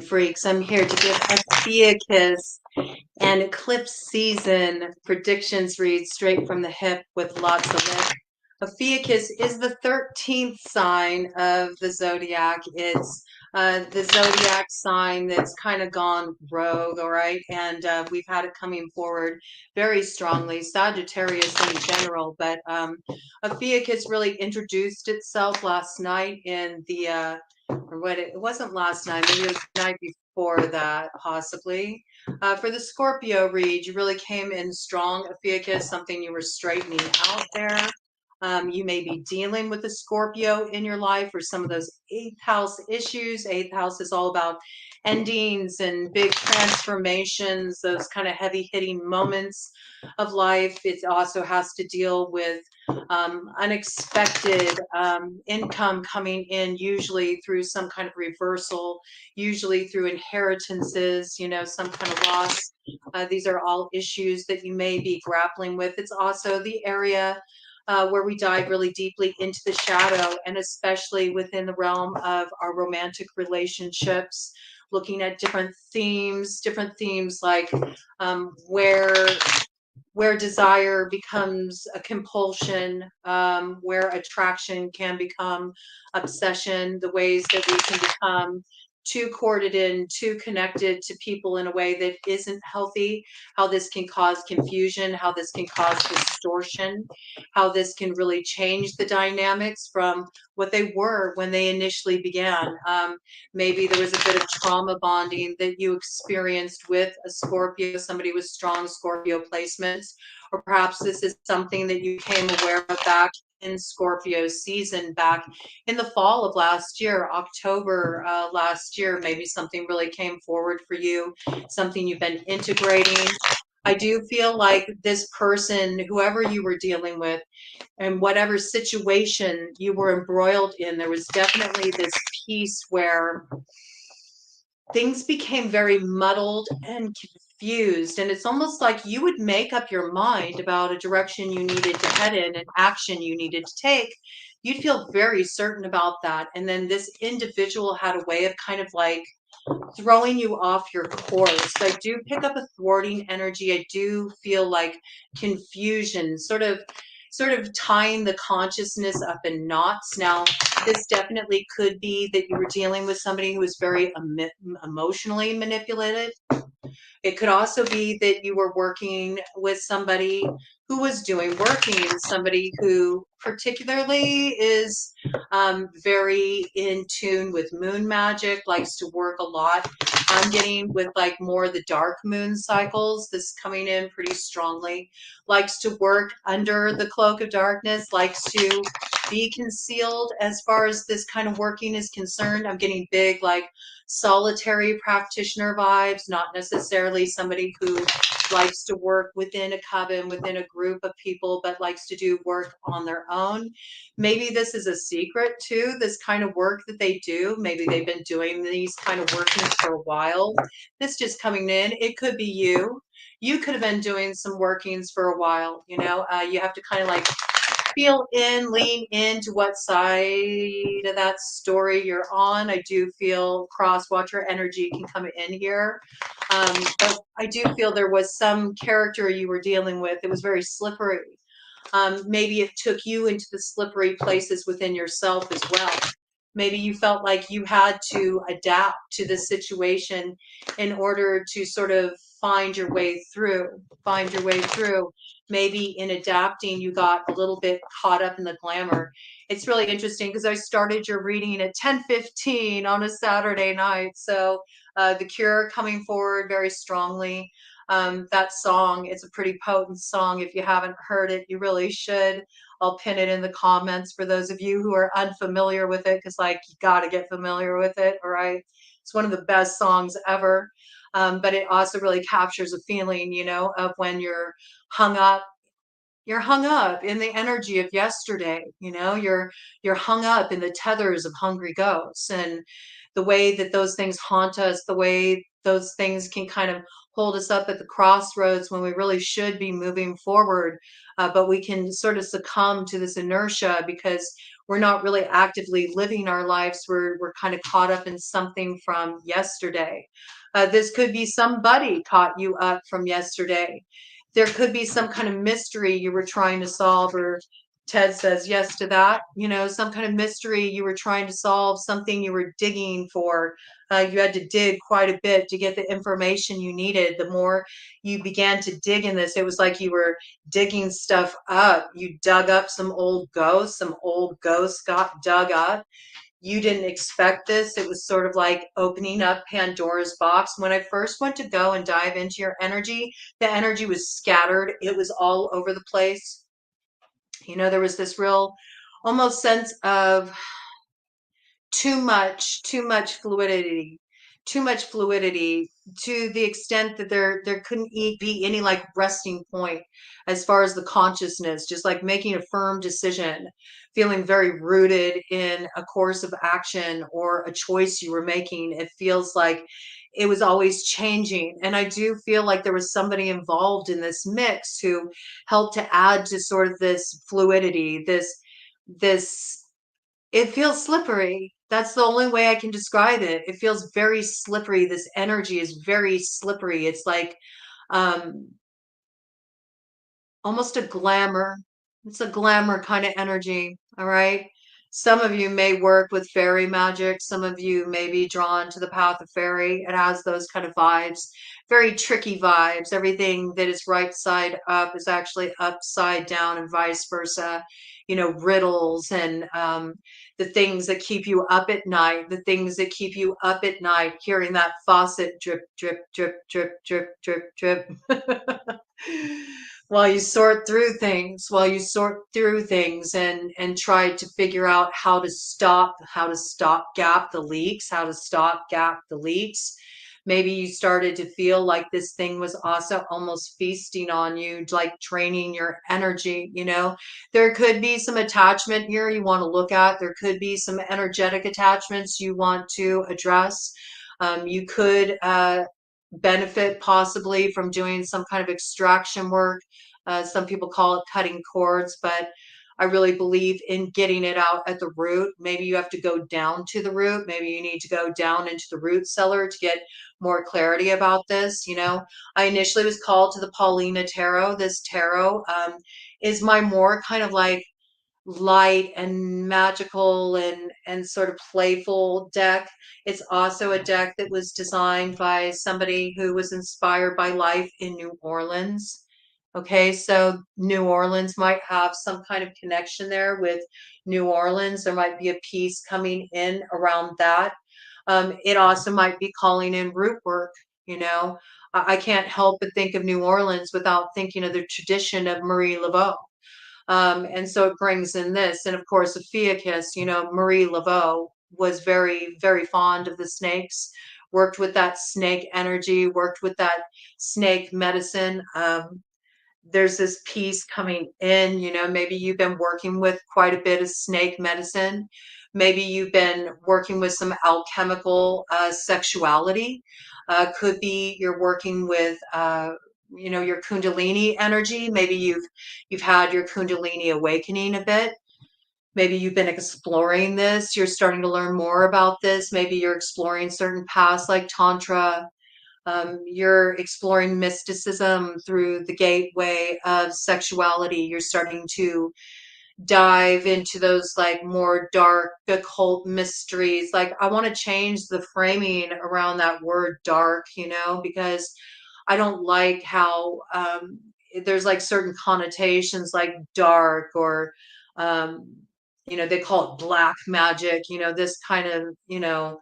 freaks. I'm here to give Ophiuchus and Eclipse season predictions read straight from the hip with lots of lip. Ophiuchus is the 13th sign of the zodiac. It's the zodiac sign that's kind of gone rogue, all right? And we've had it coming forward very strongly, Sagittarius in general. But Ophiuchus really introduced itself last night in the it wasn't last night, maybe it was the night before that, possibly. For the Scorpio read, you really came in strong, Ophiuchus, something you were straightening out there. You may be dealing with a Scorpio in your life or some of those eighth house issues. Eighth house is all about endings and big transformations, those kind of heavy hitting moments of life. It also has to deal with unexpected income coming in, usually through some kind of reversal, usually through inheritances, some kind of loss. These are all issues that you may be grappling with. It's also the area where we dive really deeply into the shadow, and especially within the realm of our romantic relationships, looking at different themes like where desire becomes a compulsion, where attraction can become obsession, the ways that we can become too corded in, too connected to people in a way that isn't healthy, how this can cause confusion, how this can cause distortion, how this can really change the dynamics from what they were when they initially began. Maybe there was a bit of trauma bonding that you experienced with a Scorpio, somebody with strong Scorpio placements, or perhaps this is something that you became aware of back in Scorpio season, back in the fall of last year, October last year. Maybe something really came forward for you, something you've been integrating. I do feel like this person, whoever you were dealing with, and whatever situation you were embroiled in, there was definitely this piece where things became very muddled and confused. And it's almost like you would make up your mind about a direction you needed to head in, an action you needed to take. You'd feel very certain about that. And then this individual had a way of kind of like throwing you off your course. I do pick up a thwarting energy. I do feel like confusion, sort of tying the consciousness up in knots. Now, this definitely could be that you were dealing with somebody who was very emotionally manipulated. It could also be that you were working with somebody who was doing working, somebody who particularly is very in tune with moon magic, likes to work a lot. I'm getting with like more the dark moon cycles, this coming in pretty strongly, likes to work under the cloak of darkness, likes to be concealed as far as this kind of working is concerned. I'm getting big like solitary practitioner vibes, not necessarily somebody who likes to work within a coven, within a group of people, but likes to do work on their own. Maybe this is a secret too, this kind of work that they do. Maybe they've been doing these kind of workings for a while. This just coming in, it could be you. You could have been doing some workings for a while, you have to kind of like feel in, lean into what side of that story you're on. I do feel cross-watcher energy can come in here. But I do feel there was some character you were dealing with. It was very slippery. Maybe it took you into the slippery places within yourself as well. Maybe you felt like you had to adapt to the situation in order to sort of find your way through. Maybe in adapting, you got a little bit caught up in the glamour. It's really interesting because I started your reading at 10:15 on a Saturday night. So The Cure coming forward very strongly. That song, it's a pretty potent song. If you haven't heard it, you really should. I'll pin it in the comments for those of you who are unfamiliar with it, because like you got to get familiar with it. All right, it's one of the best songs ever. But it also really captures a feeling, of when you're hung up. You're hung up in the energy of yesterday. You're hung up in the tethers of hungry ghosts, and the way that those things haunt us, the way those things can kind of hold us up at the crossroads when we really should be moving forward. But we can sort of succumb to this inertia because we're not really actively living our lives. We're kind of caught up in something from yesterday. This could be somebody caught you up from yesterday. There could be some kind of mystery you were trying to solve, or Ted says yes to that. You know, some kind of mystery you were trying to solve, something you were digging for. You had to dig quite a bit to get the information you needed. The more you began to dig in this, it was like you were digging stuff up. You dug up some old ghosts got dug up. You didn't expect this. It was sort of like opening up Pandora's box. When I first went to go and dive into your energy, the energy was scattered. It was all over the place. You know, there was this real almost sense of too much fluidity, too much fluidity, to the extent that there couldn't be any like resting point as far as the consciousness, just like making a firm decision, feeling very rooted in a course of action or a choice you were making. It feels like it was always changing. And I do feel like there was somebody involved in this mix who helped to add to sort of this fluidity, this it feels slippery. That's the only way I can describe it. It feels very slippery. This energy is very slippery. It's like um, almost a glamour. It's a glamour kind of energy. All right. Some of you may work with fairy magic. Some of you may be drawn to the path of fairy. It has those kind of vibes, very tricky vibes. Everything that is right side up is actually upside down and vice versa. You know, riddles and the things that keep you up at night, the things that keep you up at night, hearing that faucet drip, drip, drip, drip, drip, drip, drip. While you sort through things, and try to figure out how to stop gap the leaks, maybe you started to feel like this thing was also almost feasting on you, like draining your energy. You know, there could be some attachment here you want to look at. There could be some energetic attachments you want to address. You could benefit possibly from doing some kind of extraction work. Some people call it cutting cords, but I really believe in getting it out at the root. Maybe you have to go down to the root. Maybe you need to go down into the root cellar to get more clarity about this. You know, I initially was called to the Paulina Tarot. This tarot is my more kind of like light and magical and sort of playful deck. It's also a deck that was designed by somebody who was inspired by life in New Orleans. Okay, so New Orleans might have some kind of connection there with New Orleans. There might be a piece coming in around that. It also might be calling in root work, you know. I can't help but think of New Orleans without thinking of the tradition of Marie Laveau. And so it brings in this. And of course, Ophiuchus, you know, Marie Laveau was very, very fond of the snakes, worked with that snake energy, worked with that snake medicine. There's this piece coming in, you know, maybe you've been working with quite a bit of snake medicine. Maybe you've been working with some alchemical sexuality. Could be you're working with you know, your kundalini energy. Maybe you've had your kundalini awakening a bit. Maybe you've been exploring this. You're starting to learn more about this. Maybe you're exploring certain paths like tantra. You're exploring mysticism through the gateway of sexuality. You're starting to dive into those like more dark occult mysteries. Like I want to change the framing around that word dark, you know, because I don't like how there's like certain connotations like dark or um, you know, they call it black magic, you know, this kind of, you know,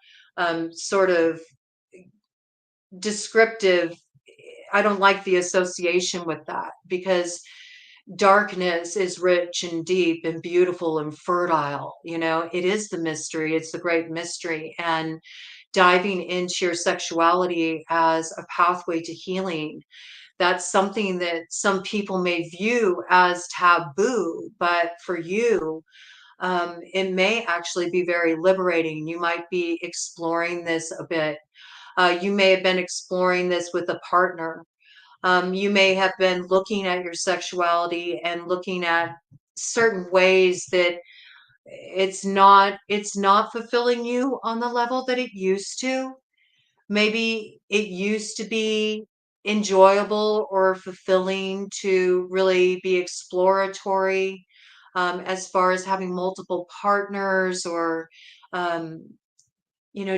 sort of descriptive. I don't like the association with that because darkness is rich and deep and beautiful and fertile. You know, it is the mystery, it's the great mystery. And diving into your sexuality as a pathway to healing, that's something that some people may view as taboo, but for you, it may actually be very liberating. You might be exploring this a bit. You may have been exploring this with a partner. You may have been looking at your sexuality and looking at certain ways that It's not fulfilling you on the level that it used to. Maybe it used to be enjoyable or fulfilling to really be exploratory, as far as having multiple partners or, um,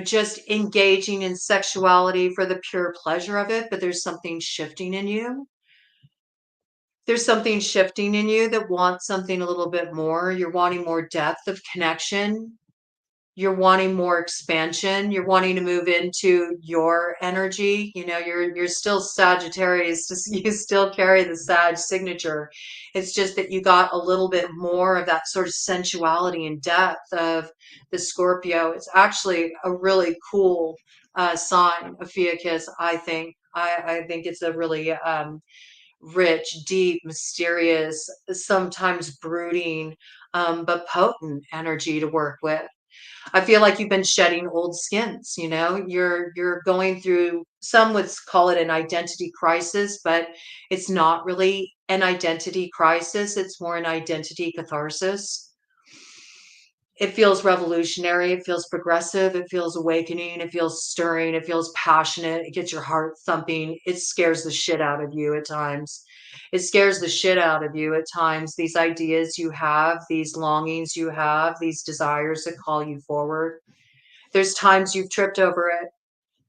just engaging in sexuality for the pure pleasure of it. But there's something shifting in you. There's something shifting in you that wants something a little bit more. You're wanting more depth of connection. You're wanting more expansion. You're wanting to move into your energy. You're still Sagittarius. You still carry the Sag signature. It's just that you got a little bit more of that sort of sensuality and depth of the Scorpio. It's actually a really cool sign, Ophiuchus, I think. I think it's a really rich, deep, mysterious, sometimes brooding, but potent energy to work with. I feel like you've been shedding old skins, you're going through, some would call it an identity crisis, but it's not really an identity crisis. It's more an identity catharsis. It feels revolutionary. It feels progressive. It feels awakening. It feels stirring. It feels passionate. It gets your heart thumping. It scares the shit out of you at times. It scares the shit out of you at times. These ideas you have, these longings you have, these desires that call you forward. There's times you've tripped over it.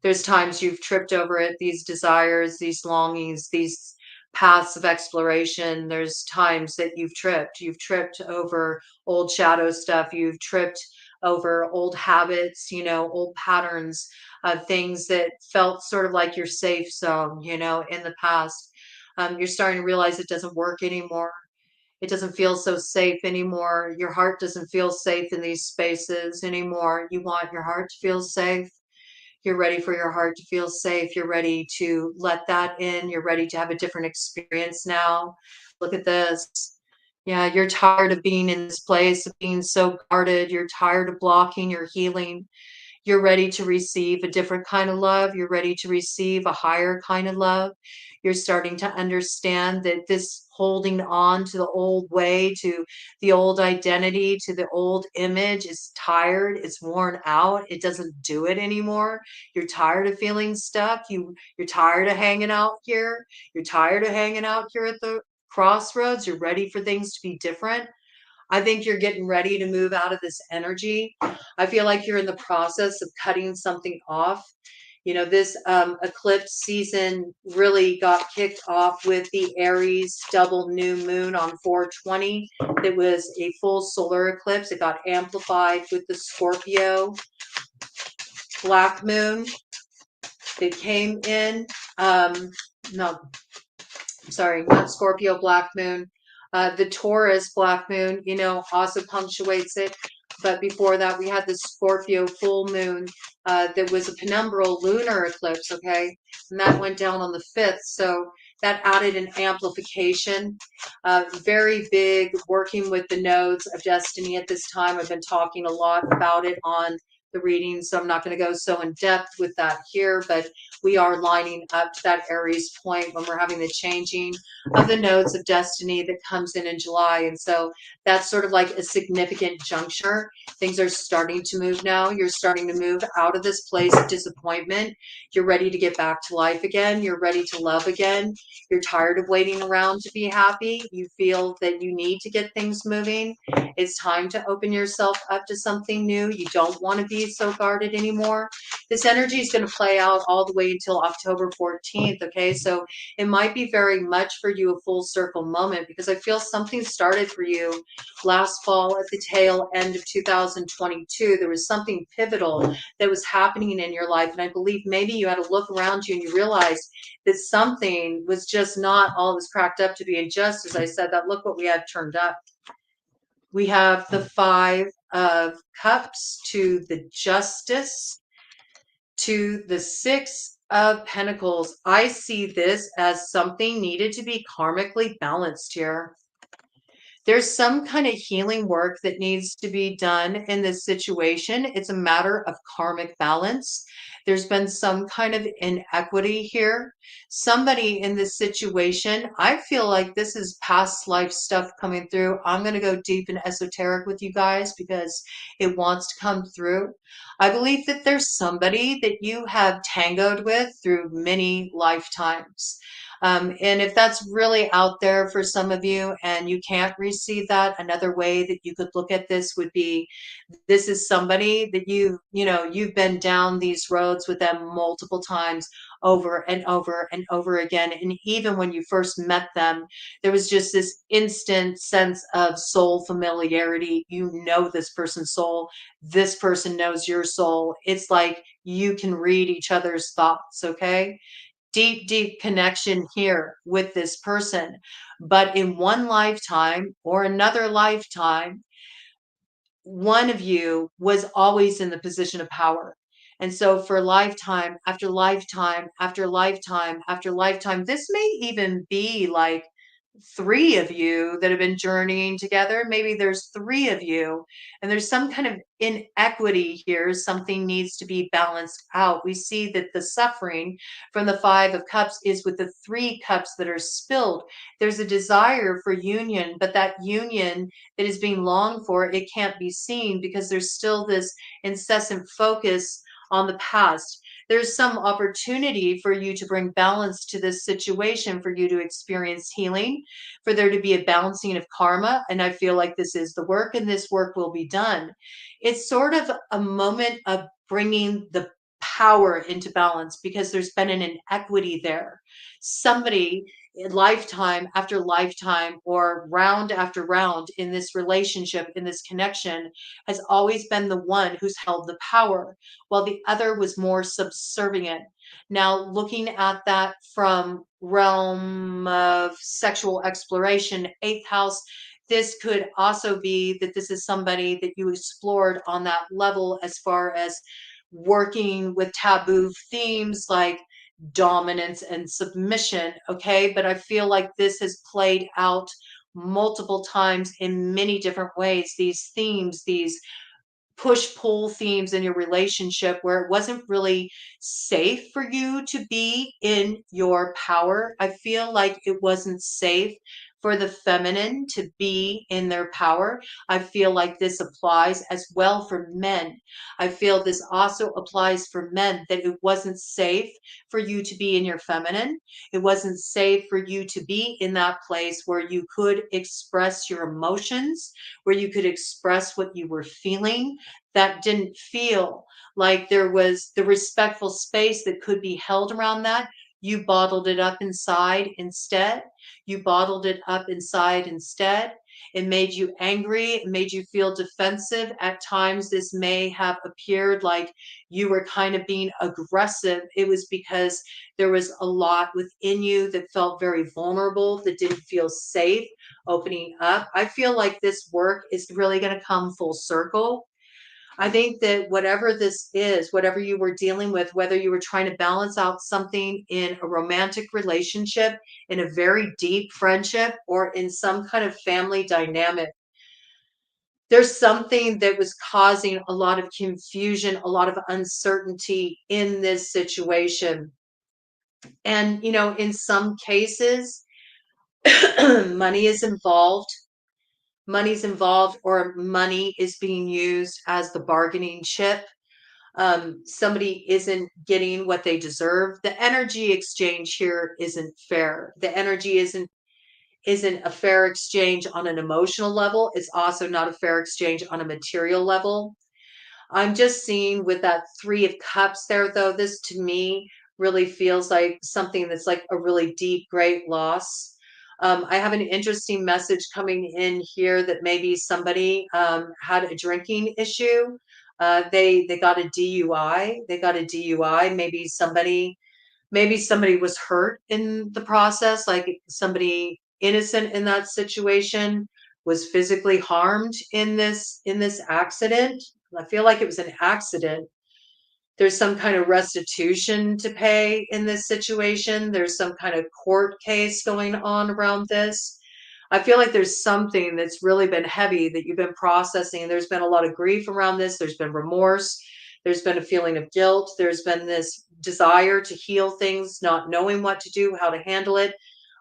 There's times you've tripped over it, these desires, these longings, these paths of exploration. There's times that you've tripped. You've tripped over old shadow stuff. You've tripped over old habits, old patterns of things that felt sort of like your safe zone, in the past. You're starting to realize it doesn't work anymore. It doesn't feel so safe anymore. Your heart doesn't feel safe in these spaces anymore. You want your heart to feel safe. You're ready for your heart to feel safe. You're ready to let that in. You're ready to have a different experience now. Look at this. Yeah, you're tired of being in this place, of being so guarded. You're tired of blocking your healing. You're ready to receive a different kind of love. You're ready to receive a higher kind of love. You're starting to understand that this holding on to the old way, to the old identity, to the old image is tired. It's worn out. It doesn't do it anymore. You're tired of feeling stuck. You're tired of hanging out here. You're tired of hanging out here at the crossroads. You're ready for things to be different. I think you're getting ready to move out of this energy. I feel like you're in the process of cutting something off. This eclipse season really got kicked off with the Aries double new moon on 420. It was a full solar eclipse. It got amplified with the Scorpio black moon. It came in. No, sorry, not Scorpio black moon. The Taurus black moon, also punctuates it. But before that, we had the Scorpio full moon that was a penumbral lunar eclipse, okay? And that went down on the 5th. So that added an amplification. Very big working with the nodes of destiny at this time. I've been talking a lot about it on the reading, so I'm not going to go so in depth with that here, but we are lining up to that Aries point when we're having the changing of the nodes of destiny that comes in July. And so that's sort of like a significant juncture. Things are starting to move now. You're starting to move out of this place of disappointment. You're ready to get back to life again. You're ready to love again. You're tired of waiting around to be happy. You feel that you need to get things moving. It's time to open yourself up to something new. You don't want to be so guarded anymore. This energy is going to play out all the way until October 14th. Okay. So it might be very much for you a full circle moment, because I feel something started for you last fall at the tail end of 2022. There was something pivotal that was happening in your life. And I believe maybe you had to look around you and you realized that something was just not all it was cracked up to be. And just as I said that, look what we have turned up. We have the 5 of Cups to the Justice to the 6 of Pentacles. I see this as something needed to be karmically balanced here. There's some kind of healing work that needs to be done in this situation. It's a matter of karmic balance. There's been some kind of inequity here. Somebody in this situation, I feel like this is past life stuff coming through. I'm going to go deep and esoteric with you guys because it wants to come through. I believe that there's somebody that you have tangoed with through many lifetimes. And if that's really out there for some of you and you can't receive that, another way that you could look at this would be this is somebody that you've been down these roads with them multiple times over and over and over again. And even when you first met them, there was just this instant sense of soul familiarity. You know this person's soul. This person knows your soul. It's like you can read each other's thoughts, okay? Deep, deep connection here with this person. But in one lifetime or another lifetime, one of you was always in the position of power. And so for lifetime after lifetime after lifetime after lifetime, this may even be like three of you that have been journeying together. Maybe there's three of you, and there's some kind of inequity here. Something needs to be balanced out. We see that the suffering from the Five of Cups is with the three cups that are spilled. There's a desire for union, but that union that is being longed for, it can't be seen because there's still this incessant focus on the past. There's some opportunity for you to bring balance to this situation, for you to experience healing, for there to be a balancing of karma. And I feel like this is the work, and this work will be done. It's sort of a moment of bringing the power into balance because there's been an inequity there. Somebody lifetime after lifetime or round after round in this relationship, in this connection, has always been the one who's held the power while the other was more subservient. Now, looking at that from realm of sexual exploration, eighth house, this could also be that this is somebody that you explored on that level as far as working with taboo themes like dominance and submission. Okay. But I feel like this has played out multiple times in many different ways. These themes, these push pull themes in your relationship where it wasn't really safe for you to be in your power. I feel like it wasn't safe for the feminine to be in their power. I feel like this applies as well for men. I feel this also applies for men, that it wasn't safe for you to be in your feminine. It wasn't safe for you to be in that place where you could express your emotions, where you could express what you were feeling. That didn't feel like there was the respectful space that could be held around that. You bottled it up inside instead. You bottled it up inside instead. It made you angry. It made you feel defensive. At times, this may have appeared like you were kind of being aggressive. It was because there was a lot within you that felt very vulnerable, that didn't feel safe opening up. I feel like this work is really going to come full circle. I think that whatever this is, whatever you were dealing with, whether you were trying to balance out something in a romantic relationship, in a very deep friendship, or in some kind of family dynamic, there's something that was causing a lot of confusion, a lot of uncertainty in this situation. And, in some cases, money is involved. Money's involved, or money is being used as the bargaining chip. Somebody isn't getting what they deserve. The energy exchange here isn't fair. The energy isn't a fair exchange on an emotional level. It's also not a fair exchange on a material level. I'm just seeing with that Three of Cups there, though, this to me really feels like something that's like a really deep, great loss. I have an interesting message coming in here that maybe somebody had a drinking issue. They got a DUI. They got a DUI. Maybe somebody was hurt in the process, like somebody innocent in that situation was physically harmed in this accident. I feel like it was an accident. There's some kind of restitution to pay in this situation. There's some kind of court case going on around this. I feel like there's something that's really been heavy that you've been processing. There's been a lot of grief around this. There's been remorse. There's been a feeling of guilt. There's been this desire to heal things, not knowing what to do, how to handle it,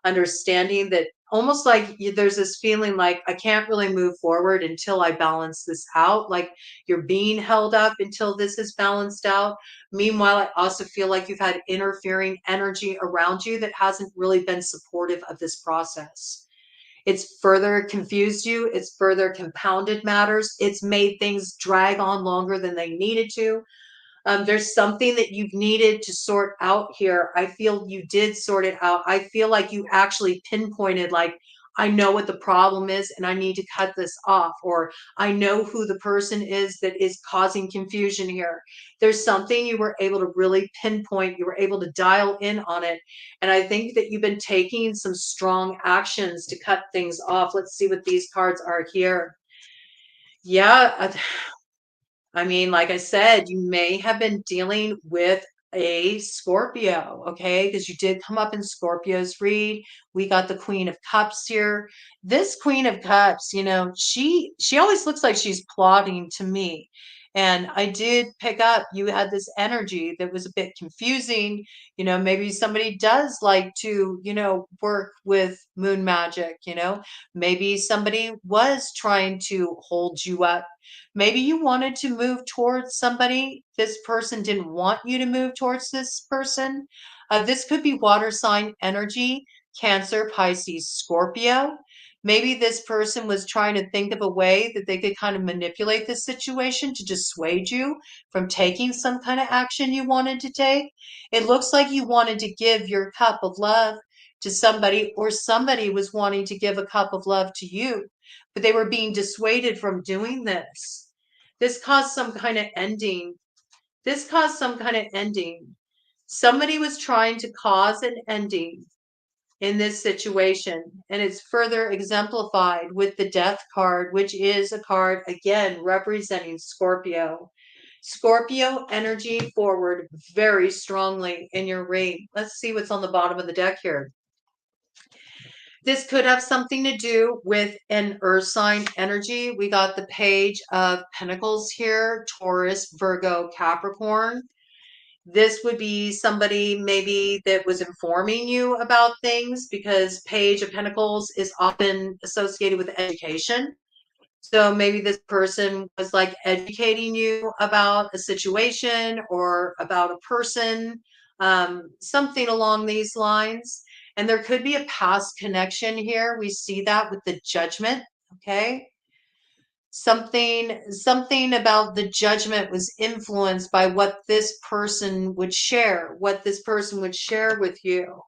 understanding that almost like there's this feeling like I can't really move forward until I balance this out. Like you're being held up until this is balanced out. Meanwhile, I also feel like you've had interfering energy around you that hasn't really been supportive of this process. It's further confused you. It's further compounded matters. It's made things drag on longer than they needed to. There's something that you've needed to sort out here. I feel you did sort it out. I feel like you actually pinpointed, like, I know what the problem is and I need to cut this off, or I know who the person is that is causing confusion here. There's something you were able to really pinpoint, you were able to dial in on it. And I think that you've been taking some strong actions to cut things off. Let's see what these cards are here. Yeah, I mean, like I said, you may have been dealing with a Scorpio, okay? Because you did come up in Scorpio's read. We got the Queen of Cups here. This Queen of Cups, she always looks like she's plotting to me. And I did pick up you had this energy that was a bit confusing. Maybe somebody does like to, work with moon magic, maybe somebody was trying to hold you up. Maybe you wanted to move towards somebody. This person didn't want you to move towards this person. This could be water sign energy, Cancer, Pisces, Scorpio. Maybe this person was trying to think of a way that they could kind of manipulate this situation to dissuade you from taking some kind of action you wanted to take. It looks like you wanted to give your cup of love to somebody, or somebody was wanting to give a cup of love to you, but they were being dissuaded from doing this. This caused some kind of ending. This caused some kind of ending. Somebody was trying to cause an ending in this situation, and it's further exemplified with the Death card, which is a card, again, representing Scorpio. Scorpio energy forward very strongly in your read. Let's see what's on the bottom of the deck here. This could have something to do with an earth sign energy. We got the Page of Pentacles here, Taurus, Virgo, Capricorn. This would be somebody maybe that was informing you about things, because Page of Pentacles is often associated with education. So maybe this person was like educating you about a situation or about a person, something along these lines. And there could be a past connection here. We see that with the Judgment, okay? Something about the Judgment was influenced by what this person would share, with you.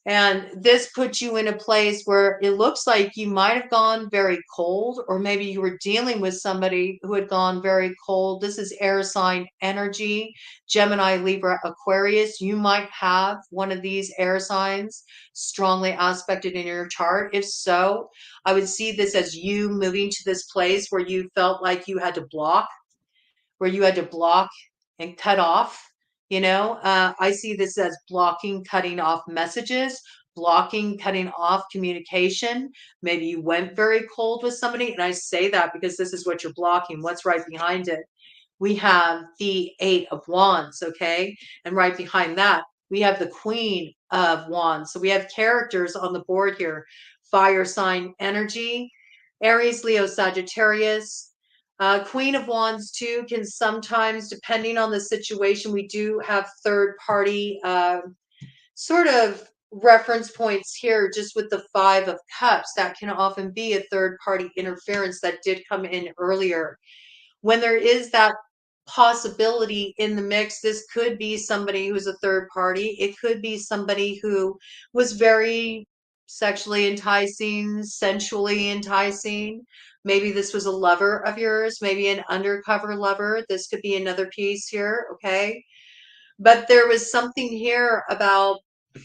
And this puts you in a place where it looks like you might have gone very cold, or maybe you were dealing with somebody who had gone very cold. This is air sign energy, Gemini, Libra, Aquarius. You might have one of these air signs strongly aspected in your chart. If so, I would see this as you moving to this place where you felt like you had to block, and cut off. I see this as blocking, cutting off messages, blocking, cutting off communication. Maybe you went very cold with somebody, and I say that because this is what you're blocking. What's right behind it? We have the Eight of Wands, okay? And right behind that, we have the Queen of Wands. So we have characters on the board here. Fire sign energy, Aries, Leo, Sagittarius. Queen of Wands too can sometimes, depending on the situation, we do have third party sort of reference points here. Just with the Five of Cups, that can often be a third party interference that did come in earlier. When there is that possibility in the mix, this could be somebody who's a third party. It could be somebody who was very sexually enticing, sensually enticing. Maybe this was a lover of yours, maybe an undercover lover. This could be another piece here, okay? But there was something here about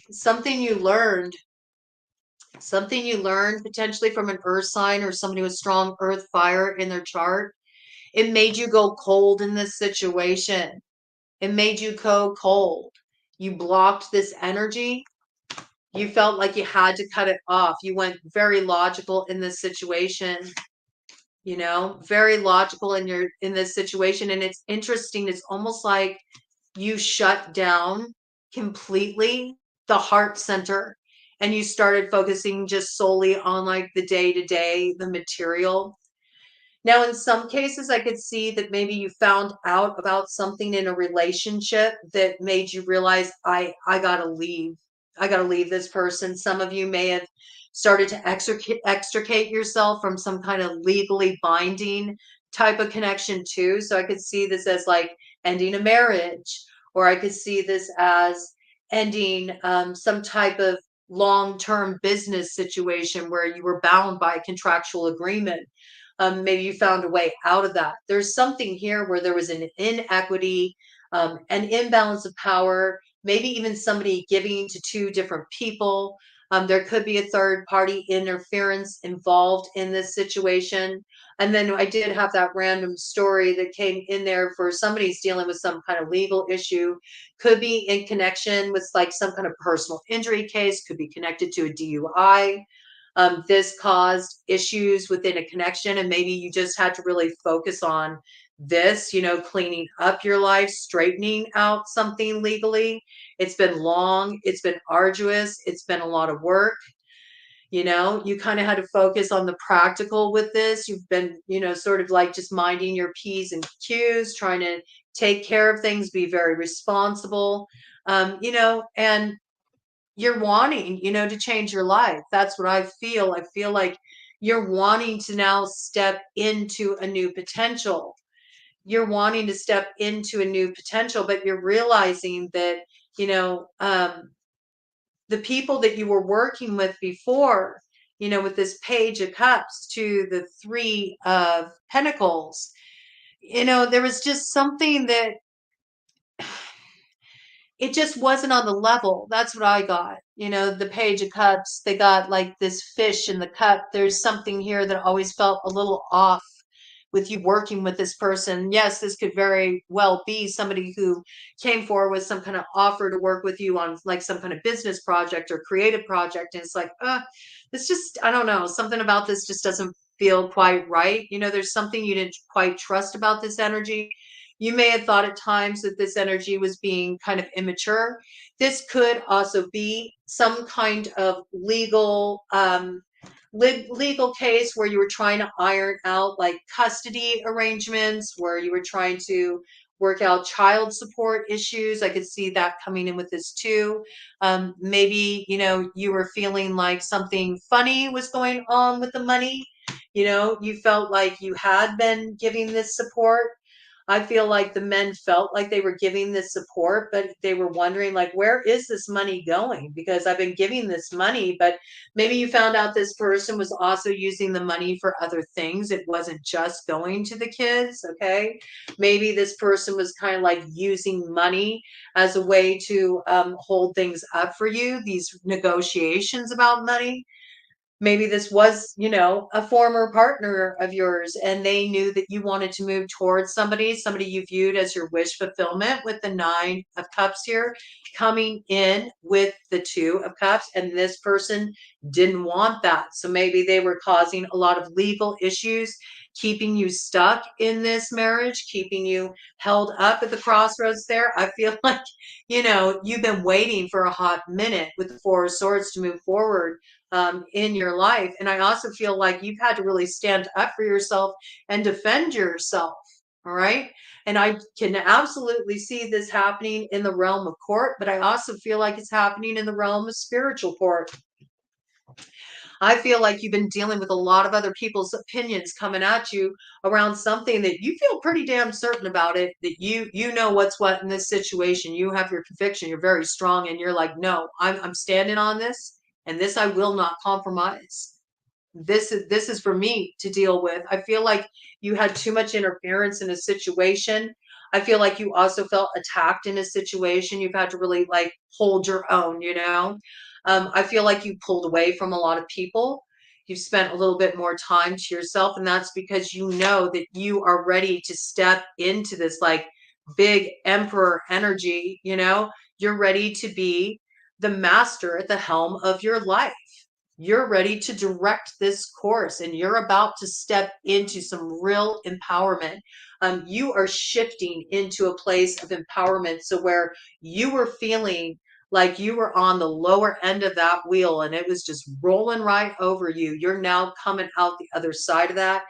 something you learned potentially from an earth sign or somebody with strong earth fire in their chart. It made you go cold in this situation. It made you go cold. You blocked this energy. You felt like you had to cut it off. You went very logical in this situation. very logical in this situation. And it's interesting. It's almost like you shut down completely the heart center and you started focusing just solely on like the day to day, the material. Now, in some cases, I could see that maybe you found out about something in a relationship that made you realize, I gotta leave. I gotta leave this person. Some of you may have started to extricate yourself from some kind of legally binding type of connection too. So I could see this as like ending a marriage, or I could see this as ending some type of long-term business situation where you were bound by a contractual agreement. Maybe you found a way out of that. There's something here where there was an inequity, an imbalance of power, maybe even somebody giving to two different people. There could be a third party interference involved in this situation. And then I did have that random story that came in there for somebody's dealing with some kind of legal issue. Could be in connection with like some kind of personal injury case, could be connected to a DUI. This caused issues within a connection, and maybe you just had to really focus on this, cleaning up your life, straightening out something legally. It's been long, it's been arduous, it's been a lot of work. You kind of had to focus on the practical with this. You've been, sort of like just minding your P's and Q's, trying to take care of things, be very responsible, and you're wanting, to change your life. That's what I feel. I feel like you're wanting to now step into a new potential. You're wanting to step into a new potential, but you're realizing that, you know, um, the people that you were working with before, with this Page of Cups to the Three of Pentacles, there was just something that it just wasn't on the level. That's what I got. The Page of Cups, they got like this fish in the cup. There's something here that always felt a little off with you working with this person. Yes, this could very well be somebody who came forward with some kind of offer to work with you on like some kind of business project or creative project. And it's like, it's just, I don't know, something about this just doesn't feel quite right. There's something you didn't quite trust about this energy. You may have thought at times that this energy was being kind of immature. This could also be some kind of legal case where you were trying to iron out like custody arrangements, where you were trying to work out child support issues. I could see that coming in with this too. Maybe, you were feeling like something funny was going on with the money. You felt like you had been giving this support. I feel like the men felt like they were giving this support, but they were wondering, like, where is this money going? Because I've been giving this money, but maybe you found out this person was also using the money for other things. It wasn't just going to the kids, okay? Maybe this person was kind of like using money as a way to hold things up for you, these negotiations about money. Maybe this was, a former partner of yours, and they knew that you wanted to move towards somebody you viewed as your wish fulfillment, with the Nine of Cups here coming in with the Two of Cups, and this person didn't want that. So maybe they were causing a lot of legal issues, keeping you stuck in this marriage, keeping you held up at the crossroads there. I feel like, you've been waiting for a hot minute with the Four of Swords to move forward in your life. And I also feel like you've had to really stand up for yourself and defend yourself. All right. And I can absolutely see this happening in the realm of court, but I also feel like it's happening in the realm of spiritual court. I feel like you've been dealing with a lot of other people's opinions coming at you around something that you feel pretty damn certain about it, that you know what's what in this situation. You have your conviction, you're very strong, and you're like, no, I'm standing on this, and this I will not compromise. This is for me to deal with. I feel like you had too much interference in a situation. I feel like you also felt attacked in a situation. You've had to really like hold your own. I feel like you pulled away from a lot of people. You've spent a little bit more time to yourself, and that's because you know that you are ready to step into this like big emperor energy. You're ready to be the master at the helm of your life. You're ready to direct this course and you're about to step into some real empowerment. You are shifting into a place of empowerment. So, where you were feeling like you were on the lower end of that wheel and it was just rolling right over you, you're now coming out the other side of that.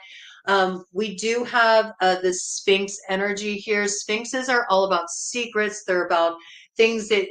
We do have the Sphinx energy here. Sphinxes are all about secrets. They're about things that,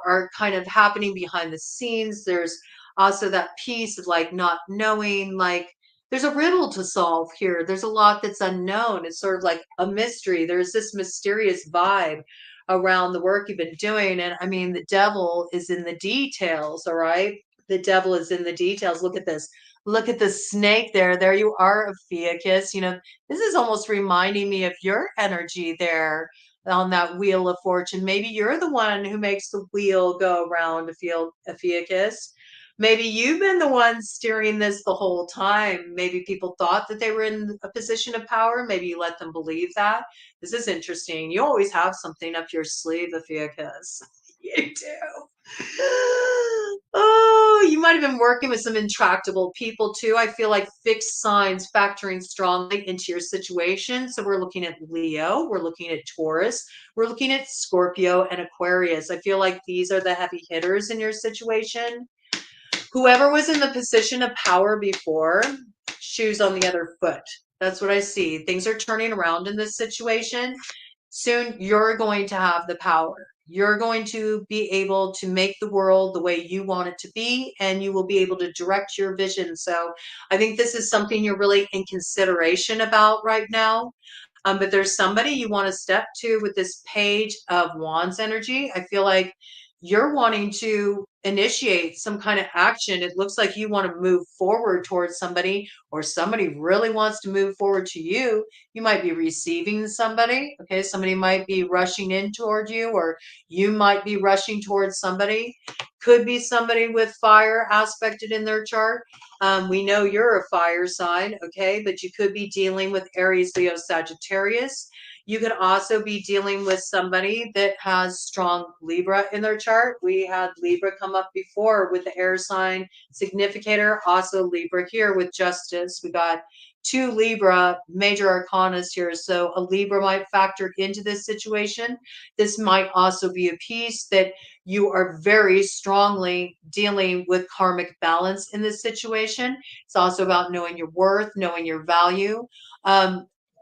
are kind of happening behind the scenes. There's also that piece of like not knowing, like there's a riddle to solve here. There's a lot that's unknown. It's sort of like a mystery. There's this mysterious vibe around the work you've been doing. And I mean, the devil is in the details, all right? The devil is in the details. Look at this. Look at the snake there. There you are, Ophiuchus. This is almost reminding me of your energy there on that wheel of fortune. Maybe you're the one who makes the wheel go around, Ophiuchus. Maybe you've been the one steering this the whole time. Maybe people thought that they were in a position of power. Maybe you let them believe that. This is interesting. You always have something up your sleeve, Ophiuchus. You do. Oh, you might have been working with some intractable people too. I feel like fixed signs factoring strongly into your situation. So we're looking at Leo, we're looking at Taurus, we're looking at Scorpio and Aquarius. I feel like these are the heavy hitters in your situation. Whoever was in the position of power before, shoes on the other foot. That's what I see. Things are turning around in this situation. Soon you're going to have the power. You're going to be able to make the world the way you want it to be, and you will be able to direct your vision. So I think this is something you're really in consideration about right now. But there's somebody you want to step to with this Page of Wands energy. I feel like you're wanting to initiate some kind of action. It looks like you want to move forward towards somebody, or somebody really wants to move forward to you. You might be receiving somebody. Okay. Somebody might be rushing in toward you, or you might be rushing towards somebody. Could be somebody with fire aspected in their chart. We know you're a fire sign, okay, but you could be dealing with Aries, Leo, Sagittarius. You could also be dealing with somebody that has strong Libra in their chart. We had Libra come up before with the air sign significator, also Libra here with Justice. We got two Libra major arcanas here. So a Libra might factor into this situation. This might also be a piece that you are very strongly dealing with karmic balance in this situation. It's also about knowing your worth, knowing your value.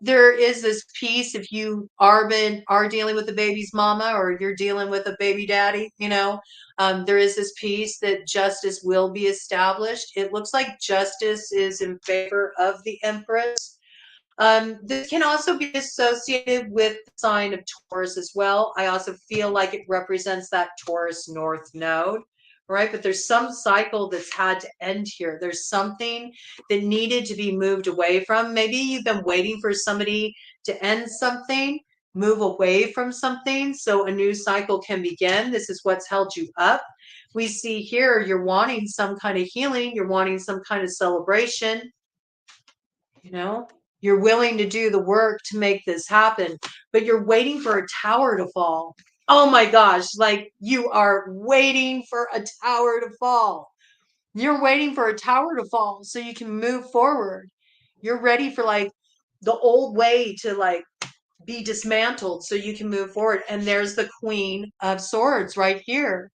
There is this piece, if you are dealing with a baby's mama, or you're dealing with a baby daddy, there is this piece that justice will be established. It looks like justice is in favor of the Empress. This can also be associated with the sign of Taurus as well. I also feel like it represents that Taurus North node, right? But there's some cycle that's had to end here. There's something that needed to be moved away from. Maybe you've been waiting for somebody to end something, move away from something, so a new cycle can begin. This is what's held you up. We see here you're wanting some kind of healing, you're wanting some kind of celebration, you know, you're willing to do the work to make this happen, but you're waiting for a tower to fall. Oh my gosh, like you are waiting for a tower to fall. You're waiting for a tower to fall so you can move forward. You're ready for like the old way to like be dismantled so you can move forward. And there's the Queen of Swords right here.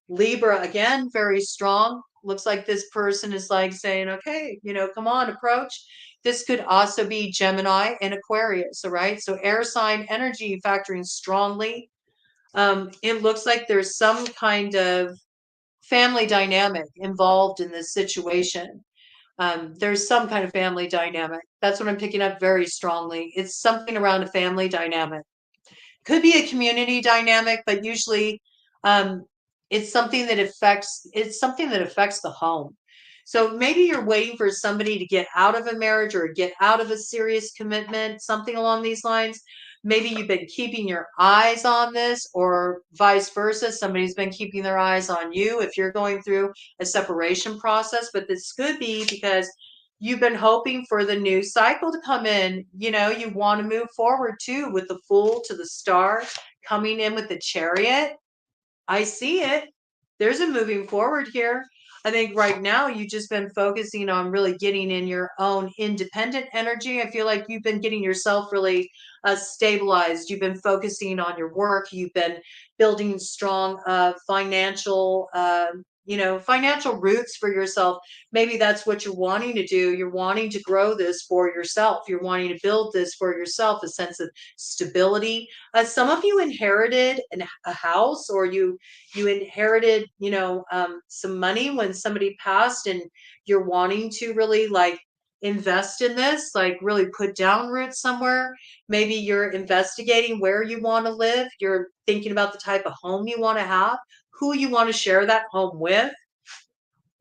Libra, again, very strong. Looks like this person is like saying, okay, come on, approach. This could also be Gemini and Aquarius, all right? So air sign energy factoring strongly. It looks like there's some kind of family dynamic involved in this situation. There's some kind of family dynamic. That's what I'm picking up very strongly. It's something around a family dynamic. Could be a community dynamic, but usually um, it's something that affects the home. So maybe you're waiting for somebody to get out of a marriage or get out of a serious commitment, something along these lines. Maybe you've been keeping your eyes on this, or vice versa. Somebody's been keeping their eyes on you if you're going through a separation process. But this could be because you've been hoping for the new cycle to come in. You want to move forward too, with the Fool to the Star coming in with the Chariot. I see it. There's a moving forward here. I think right now you've just been focusing on really getting in your own independent energy. I feel like you've been getting yourself really stabilized. You've been focusing on your work. You've been building strong financial, financial roots for yourself. Maybe that's what you're wanting to do. You're wanting to grow this for yourself. You're wanting to build this for yourself, a sense of stability. Some of you inherited a house, or you inherited, some money when somebody passed, and you're wanting to really like invest in this, like really put down roots somewhere. Maybe you're investigating where you want to live. You're thinking about the type of home you want to have, who you want to share that home with.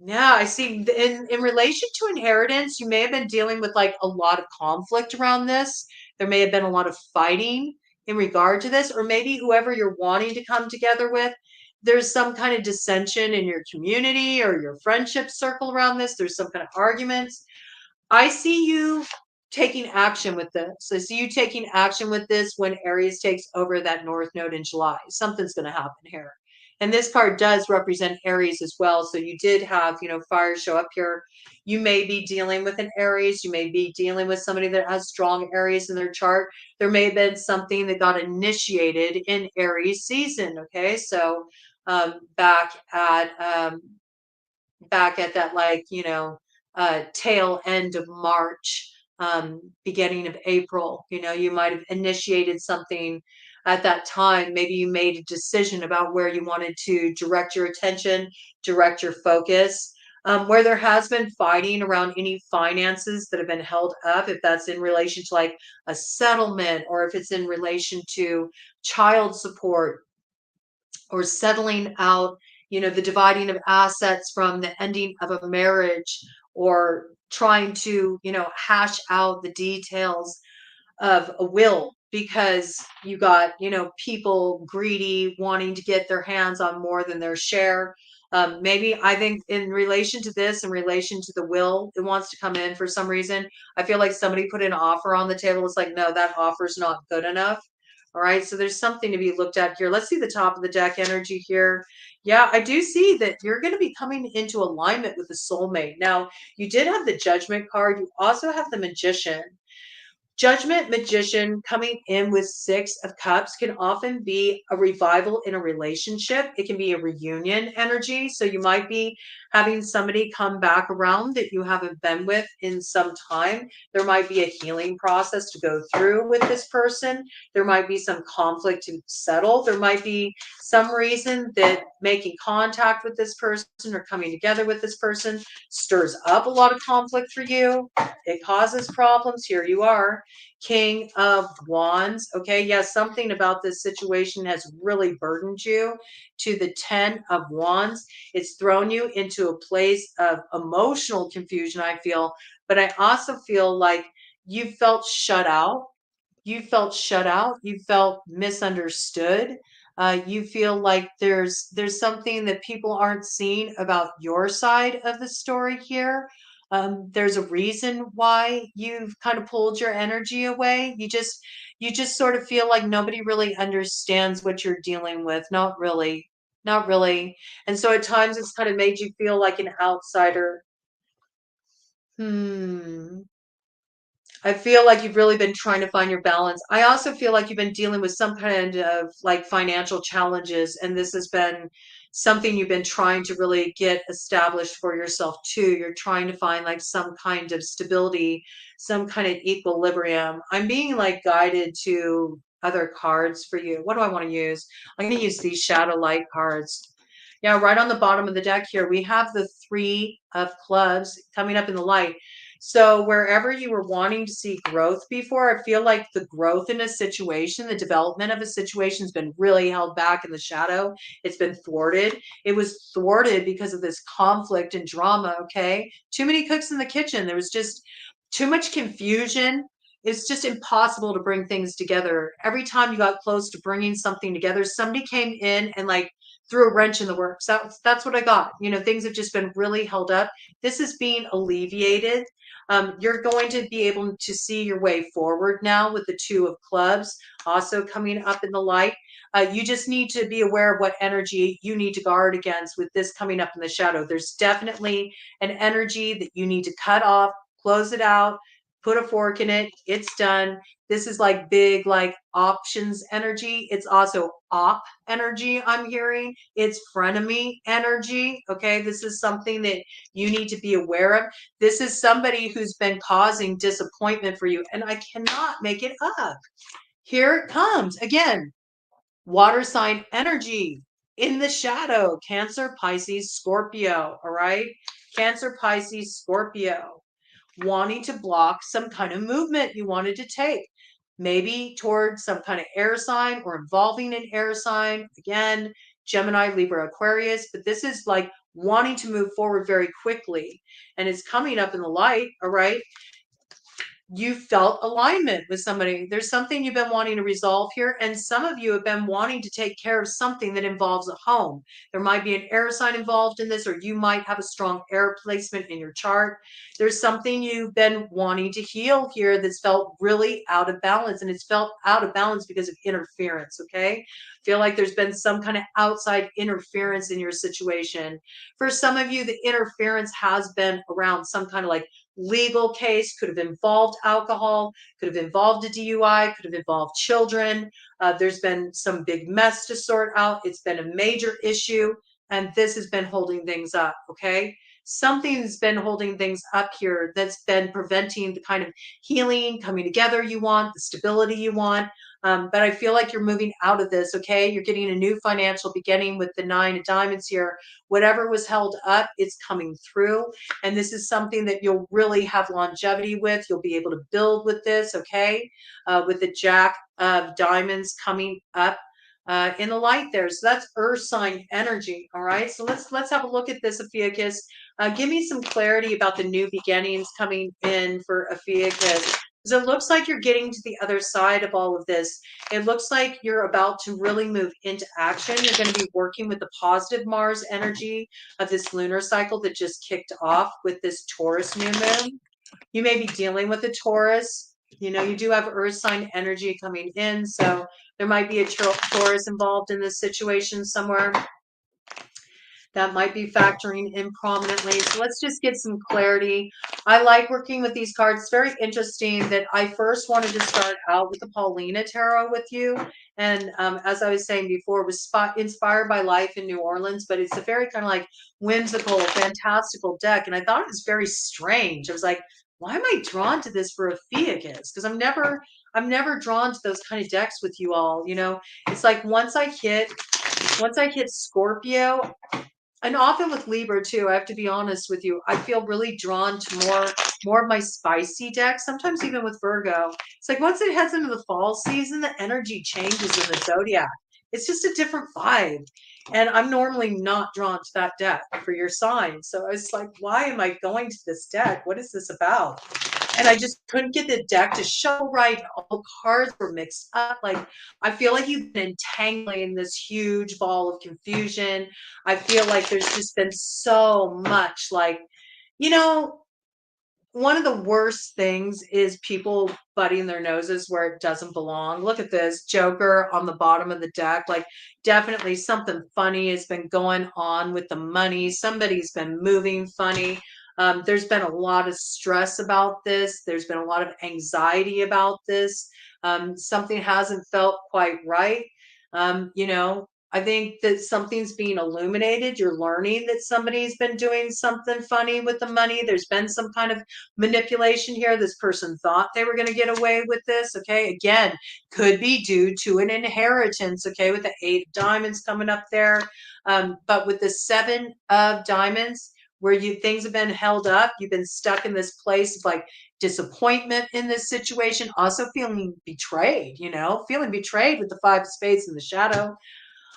Yeah, I see. In relation to inheritance, you may have been dealing with like a lot of conflict around this. There may have been a lot of fighting in regard to this, or maybe whoever you're wanting to come together with, there's some kind of dissension in your community or your friendship circle around this. There's some kind of arguments. I see you taking action with this. I see you taking action with this when Aries takes over that North Node in July. Something's going to happen here. And this card does represent Aries as well. So you did have, fire show up here. You may be dealing with an Aries. You may be dealing with somebody that has strong Aries in their chart. There may have been something that got initiated in Aries season. Okay. So back at that, like, tail end of March, beginning of April. You might have initiated something at that time. Maybe you made a decision about where you wanted to direct your attention, direct your focus. Where there has been fighting around any finances that have been held up, if that's in relation to like a settlement, or if it's in relation to child support, or settling out, the dividing of assets from the ending of a marriage, or trying to, hash out the details of a will, because you got, people greedy, wanting to get their hands on more than their share. Maybe I think in relation to this, in relation to the will, it wants to come in for some reason. I feel like somebody put an offer on the table. It's like, no, that offer's not good enough. All right, so there's something to be looked at here. Let's see the top of the deck energy here. Yeah, I do see that you're going to be coming into alignment with the soulmate. Now, you did have the Judgment card. You also have the Magician. Judgment, Magician coming in with Six of Cups can often be a revival in a relationship. It can be a reunion energy. So you might be having somebody come back around that you haven't been with in some time. There might be a healing process to go through with this person. There might be some conflict to settle. There might be some reason that making contact with this person or coming together with this person stirs up a lot of conflict for you. It causes problems. Here you are. King of Wands. Okay, yes, something about this situation has really burdened you to the 10 of Wands. It's thrown you into a place of emotional confusion, I feel, but I also feel like you felt shut out. You felt shut out. You felt misunderstood. You feel like there's something that people aren't seeing about your side of the story here. There's a reason why you've kind of pulled your energy away. You just sort of feel like nobody really understands what you're dealing with. Not really, not really. And so at times it's kind of made you feel like an outsider. Hmm. I feel like you've really been trying to find your balance. I also feel like you've been dealing with some kind of like financial challenges, and this has been something you've been trying to really get established for yourself too. You're trying to find like some kind of stability, some kind of equilibrium. I'm being like guided to other cards for you. What do I want to use? I'm going to use these shadow light cards. Yeah, right on the bottom of the deck here, we have the Three of Clubs coming up in the light. So wherever you were wanting to see growth before, I feel like the growth in a situation, the development of a situation has been really held back in the shadow. It's been thwarted. It was thwarted because of this conflict and drama, okay? Too many cooks in the kitchen. There was just too much confusion. It's just impossible to bring things together. Every time you got close to bringing something together, somebody came in and like threw a wrench in the works. That's what I got. Things have just been really held up. This is being alleviated. You're going to be able to see your way forward now with the Two of Clubs also coming up in the light. You just need to be aware of what energy you need to guard against with this coming up in the shadow. There's definitely an energy that you need to cut off, close it out, put a fork in it. It's done. This is like big, like options energy. It's also op energy, I'm hearing. It's frenemy energy. Okay. This is something that you need to be aware of. This is somebody who's been causing disappointment for you. And I cannot make it up. Here it comes again. Water sign energy in the shadow. Cancer, Pisces, Scorpio. All right. Cancer, Pisces, Scorpio. Wanting to block some kind of movement you wanted to take, maybe towards some kind of air sign or involving an air sign. Again, Gemini, Libra, Aquarius, but this is like wanting to move forward very quickly, and it's coming up in the light. All right. You felt alignment with somebody. There's something you've been wanting to resolve here. And some of you have been wanting to take care of something that involves a home. There might be an air sign involved in this, or you might have a strong air placement in your chart. There's something you've been wanting to heal here that's felt really out of balance. And it's felt out of balance because of interference. Okay. Feel like there's been some kind of outside interference in your situation. For some of you, the interference has been around some kind of like legal case, could have involved alcohol, could have involved a DUI, could have involved children. There's been some big mess to sort out. It's been a major issue, and this has been holding things up. Okay. Something's been holding things up here that's been preventing the kind of healing, coming together you want, the stability you want. But I feel like you're moving out of this. Okay. You're getting a new financial beginning with the 9 of diamonds here. Whatever was held up, it's coming through. And this is something that you'll really have longevity with. You'll be able to build with this. Okay. With the Jack of diamonds coming up in the light there. So that's earth sign energy. All right. So let's have a look at this, Ophiuchus. Give me some clarity about the new beginnings coming in for Ophiuchus. So it looks like you're getting to the other side of all of this. It looks like you're about to really move into action. You're going to be working with the positive Mars energy of this lunar cycle that just kicked off with this Taurus new moon. You may be dealing with a Taurus. You know, you do have earth sign energy coming in. So there might be a Taurus involved in this situation somewhere. That might be factoring in prominently. So let's just get some clarity. I like working with these cards. It's very interesting that I first wanted to start out with the Paulina Tarot with you. And as I was saying before, it was inspired by life in New Orleans, but it's a very kind of like whimsical, fantastical deck. And I thought it was very strange. I was like, why am I drawn to this for Ophiuchus? Because I'm never drawn to those kind of decks with you all. You know, it's like once I hit Scorpio, and often with Libra too, I have to be honest with you, I feel really drawn to more of my spicy decks, sometimes even with Virgo. It's like once it heads into the fall season, the energy changes in the zodiac. It's just a different vibe. And I'm normally not drawn to that deck for your sign. So I was like, why am I going to this deck? What is this about? And I just couldn't get the deck to show right. All the cards were mixed up. Like, I feel like you've been entangling in this huge ball of confusion. I feel like there's just been so much, like, you know, one of the worst things is people butting their noses where it doesn't belong. Look at this Joker on the bottom of the deck. Like, definitely something funny has been going on with the money. Somebody's been moving funny. There's been a lot of stress about this. There's been a lot of anxiety about this. Something hasn't felt quite right. You know, I think that something's being illuminated. You're learning that somebody's been doing something funny with the money. There's been some kind of manipulation here. This person thought they were going to get away with this. Okay. Again, could be due to an inheritance. Okay. With the 8 of diamonds coming up there. But with the 7 of diamonds, where things have been held up, you've been stuck in this place of like disappointment in this situation, also feeling betrayed, you know, feeling betrayed with the 5 of spades in the shadow.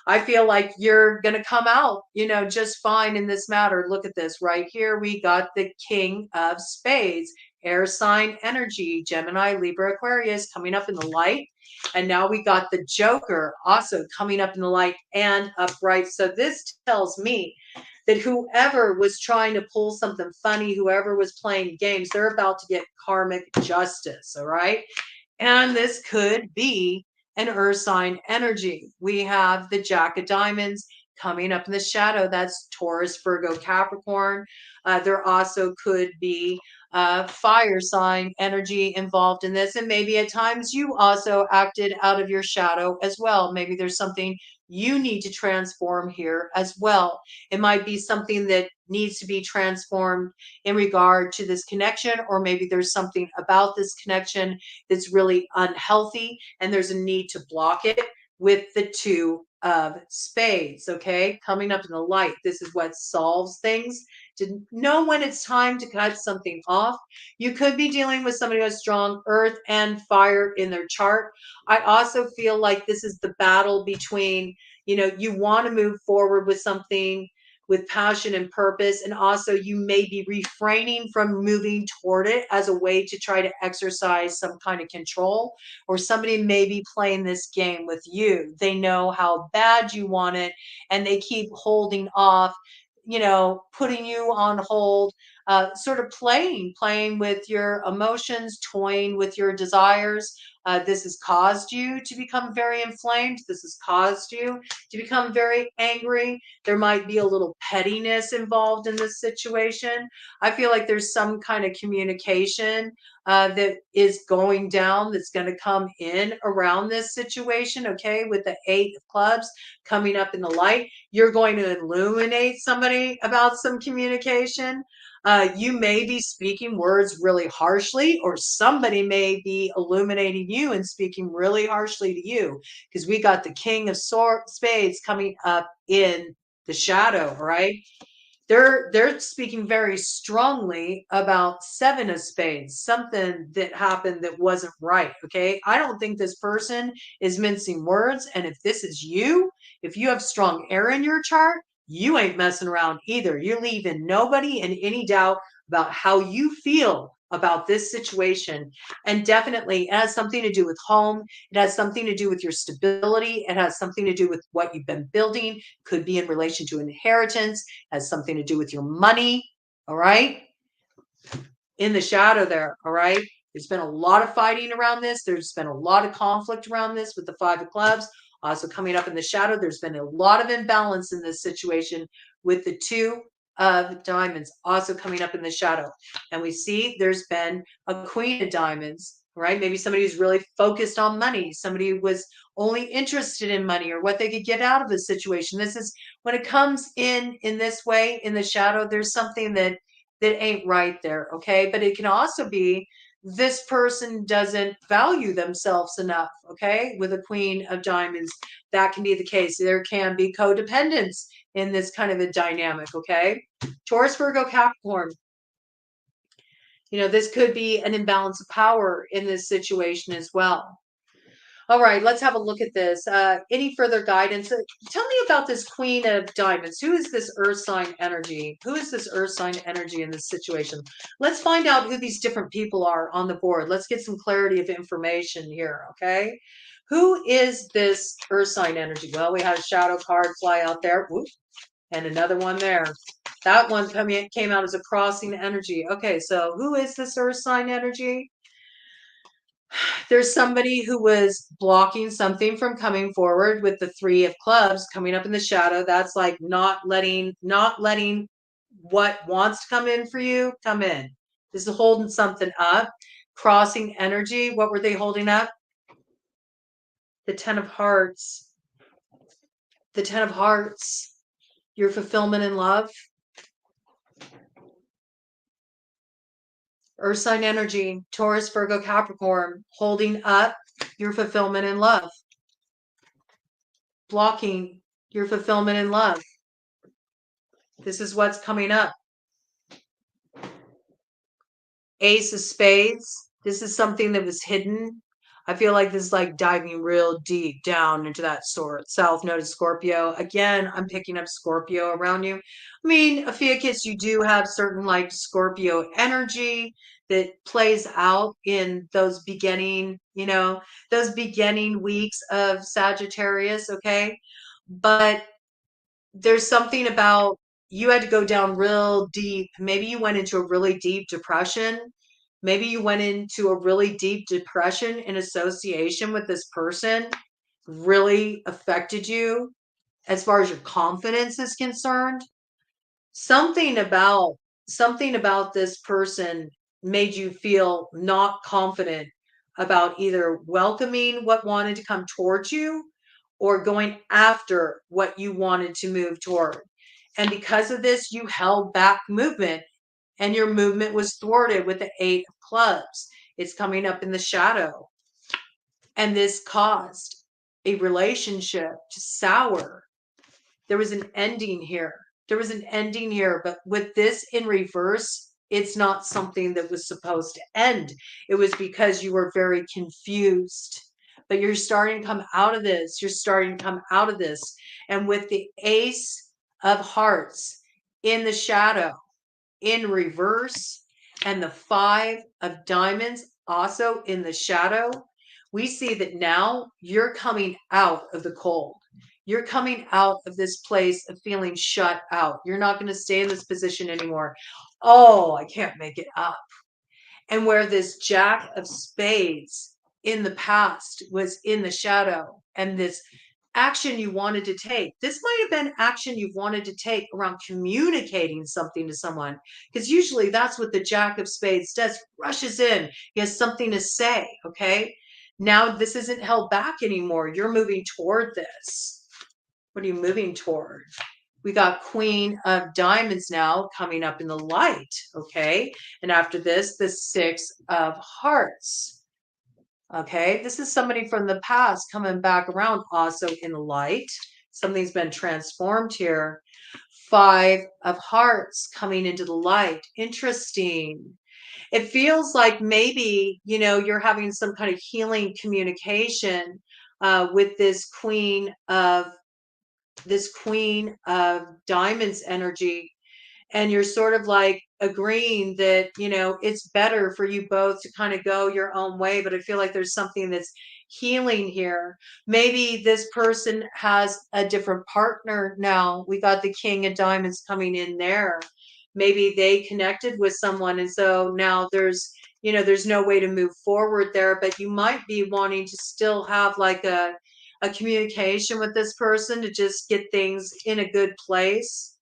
I feel like you're going to come out, you know, just fine in this matter. Look at this right here. We got the King of Spades, air sign energy, Gemini, Libra, Aquarius coming up in the light. And now we got the Joker also coming up in the light and upright. So this tells me that whoever was trying to pull something funny, whoever was playing games, they're about to get karmic justice. All right. And this could be an earth sign energy. We have the Jack of Diamonds coming up in the shadow. That's Taurus, Virgo, Capricorn. There also could be fire sign energy involved in this. And maybe at times you also acted out of your shadow as well. Maybe there's something you need to transform here as well. It might be something that needs to be transformed in regard to this connection, or maybe there's something about this connection that's really unhealthy and there's a need to block it with the Two of Spades. Okay, coming up in the light, this is what solves things. To know when it's time to cut something off. You could be dealing with somebody who has strong earth and fire in their chart. I also feel like this is the battle between, you want to move forward with something with passion and purpose, and also you may be refraining from moving toward it as a way to try to exercise some kind of control, or somebody may be playing this game with you. They know how bad you want it and they keep holding off, putting you on hold, sort of playing with your emotions, toying with your desires. This has caused you to become very inflamed. This has caused you to become very angry. There might be a little pettiness involved in this situation. I feel like there's some kind of communication that is going down, that's going to come in around this situation. Okay, with the Eight of Clubs coming up in the light, you're going to illuminate somebody about some communication. You may be speaking words really harshly, or somebody may be illuminating you and speaking really harshly to you, because we got the King of Spades coming up in the shadow, right? They're speaking very strongly about Seven of Spades, something that happened that wasn't right. Okay, I don't think this person is mincing words, and if this is you, if you have strong air in your chart, you ain't messing around either. You're leaving nobody in any doubt about how you feel about this situation. And definitely it has something to do with home. It has something to do with your stability. It has something to do with what you've been building. Could be in relation to inheritance. Has something to do with your money. All right. In the shadow there. All right. There's been a lot of fighting around this. There's been a lot of conflict around this with the Five of Clubs. Also coming up in the shadow, there's been a lot of imbalance in this situation with the Two of Diamonds also coming up in the shadow. And we see there's been a Queen of Diamonds, right? Maybe somebody who's really focused on money. Somebody who was only interested in money or what they could get out of a situation. This is when it comes in this way in the shadow, there's something that ain't right there. Okay. But it can also be this person doesn't value themselves enough. Okay. With a Queen of Diamonds, that can be the case. There can be codependence in this kind of a dynamic. Okay. Taurus, Virgo, Capricorn. This could be an imbalance of power in this situation as well. All right, let's have a look at this. Any further guidance? Tell me about this Queen of Diamonds. Who is this earth sign energy? Who is this earth sign energy in this situation? Let's find out who these different people are on the board. Let's get some clarity of information here, okay? Who is this earth sign energy? Well, we had a shadow card fly out there. Whoop, and another one there. That one came out as a crossing energy. Okay, so who is this earth sign energy? There's somebody who was blocking something from coming forward with the Three of Clubs coming up in the shadow. That's like not letting what wants to come in for you come in. This is holding something up. Crossing energy. What were they holding up? The Ten of Hearts. The Ten of Hearts. Your fulfillment in love. Earth sign energy, Taurus, Virgo, Capricorn, holding up your fulfillment in love, blocking your fulfillment in love. This is what's coming up. Ace of Spades. This is something that was hidden. I feel like this is like diving real deep down into that South Node of Scorpio. Again, I'm picking up Scorpio around you. I mean, Ophiuchus, you do have certain like Scorpio energy that plays out in those beginning, those beginning weeks of Sagittarius, okay? But there's something about you had to go down real deep. Maybe you went into a really deep depression. Maybe you went into a really deep depression in association with this person. really affected you as far as your confidence is concerned. Something about something about this person made you feel not confident about either welcoming what wanted to come towards you or going after what you wanted to move toward. And because of this, you held back movement, and your movement was thwarted with the 8 of Clubs. It's coming up in the shadow. And this caused a relationship to sour. There was an ending here. There was an ending here, but with this in reverse, it's not something that was supposed to end. It was because you were very confused. But you're starting to come out of this. You're starting to come out of this. And with the Ace of Hearts in the shadow, in reverse, and the 5 of Diamonds also in the shadow, we see that now you're coming out of the cold. You're coming out of this place of feeling shut out. You're not going to stay in this position anymore. Oh, I can't make it up. And where this Jack of Spades in the past was in the shadow, and this action you wanted to take. This might have been action you've wanted to take around communicating something to someone, because usually that's what the Jack of Spades does. Rushes in. He has something to say. Okay. Now this isn't held back anymore. You're moving toward this. What are you moving toward? We got Queen of Diamonds now coming up in the light. Okay. And after this, the 6 of Hearts. Okay, this is somebody from the past coming back around also in the light. Something's been transformed here. 5 of Hearts coming into the light. Interesting. It feels like maybe, you're having some kind of healing communication with this Queen of Diamonds energy, and you're sort of like agreeing that it's better for you both to kind of go your own way. But I feel like there's something that's healing here. Maybe this person has a different partner now. We got the King of Diamonds coming in there. Maybe they connected with someone, and so now there's no way to move forward there. But you might be wanting to still have like a communication with this person to just get things in a good place.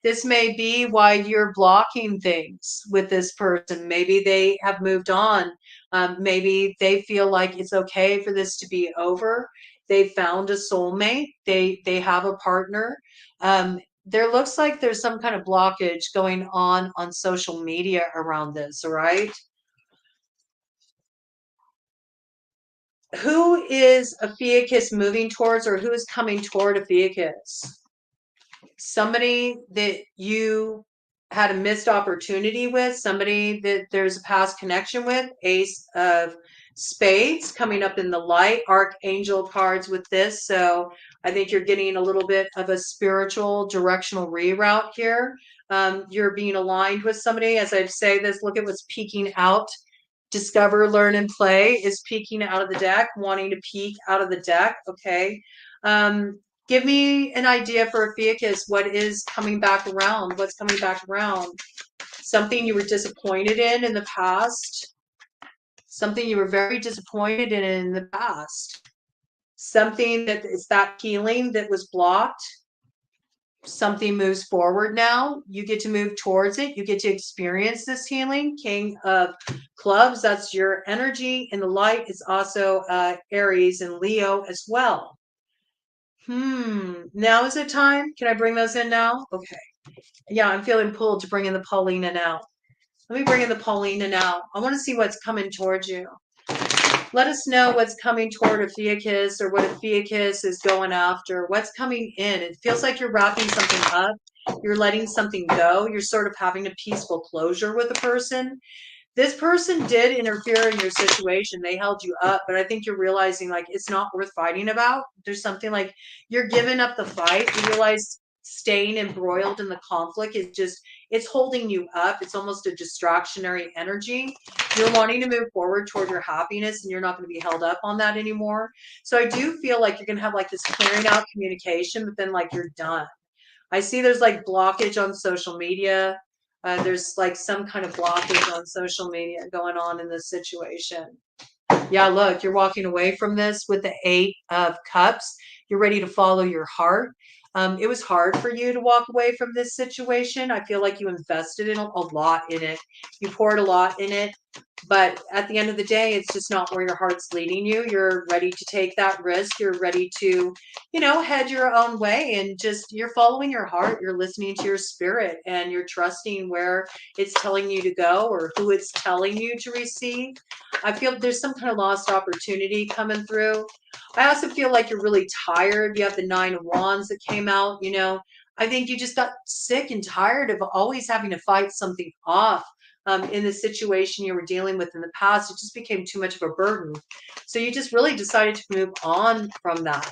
This may be why you're blocking things with this person. Maybe they have moved on. Maybe they feel like it's okay for this to be over. They found a soulmate. They have a partner. There looks like there's some kind of blockage going on social media around this. All right. Who is Ophiuchus moving towards, or who is coming toward Ophiuchus? Somebody that you had a missed opportunity with, somebody that there's a past connection with. Ace of Spades coming up in the light, Archangel cards with this. So I think you're getting a little bit of a spiritual directional reroute here. You're being aligned with somebody. As I say this, look at what's peeking out. Discover, learn, and play is peeking out of the deck, wanting to peek out of the deck. Okay. Give me an idea for Ophiuchus. What is coming back around? What's coming back around? Something you were disappointed in the past. Something you were very disappointed in the past. Something that is that healing that was blocked. Something moves forward now. You get to move towards it. You get to experience this healing. King of Clubs, that's your energy. In the light is also Aries and Leo as well. Now is the time? Can I bring those in now? Okay. Yeah, I'm feeling pulled to bring in the Paulina now. Let me bring in the Paulina now. I want to see what's coming towards you. Let us know what's coming toward Ophiuchus, or what Ophiuchus is going after. What's coming in? It feels like you're wrapping something up. You're letting something go. You're sort of having a peaceful closure with a person. This person did interfere in your situation. They held you up, but I think you're realizing like it's not worth fighting about. There's something like you're giving up the fight. You realize staying embroiled in the conflict is just, it's holding you up. It's almost a distractionary energy. You're wanting to move forward toward your happiness, and you're not going to be held up on that anymore. So I do feel like you're going to have like this clearing out communication, but then like you're done. I see there's like blockage on social media. There's like some kind of blockage on social media going on in this situation. Yeah, look, you're walking away from this with the Eight of Cups. You're ready to follow your heart. It was hard for you to walk away from this situation. I feel like you invested in a lot in it. You poured a lot in it. But at the end of the day, it's just not where your heart's leading you. You're ready to take that risk. You're ready to, head your own way and just you're following your heart. You're listening to your spirit and you're trusting where it's telling you to go or who it's telling you to receive. I feel there's some kind of lost opportunity coming through. I also feel like you're really tired. You have the Nine of Wands that came out. I think you just got sick and tired of always having to fight something off in the situation you were dealing with in the past. It just became too much of a burden. So you just really decided to move on from that.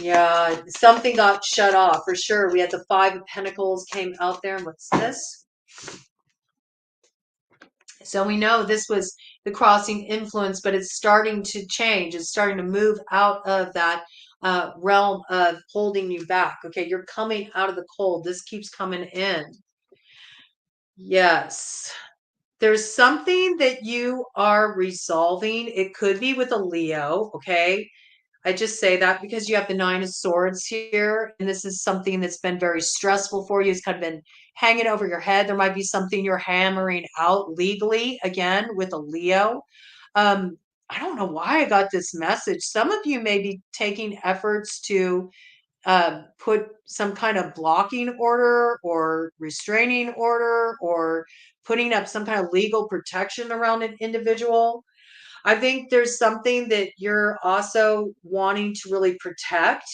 Yeah, something got shut off for sure. We had the Five of Pentacles came out there. And what's this? So we know this was the crossing influence, but it's starting to change. It's starting to move out of that realm of holding you back. Okay, you're coming out of the cold. This keeps coming in. Yes. There's something that you are resolving. It could be with a Leo, okay? I just say that because you have the Nine of Swords here, and this is something that's been very stressful for you. It's kind of been hanging over your head. There might be something you're hammering out legally, again, with a Leo. I don't know why I got this message. Some of you may be taking efforts to put some kind of blocking order or restraining order or putting up some kind of legal protection around an individual. I think there's something that you're also wanting to really protect.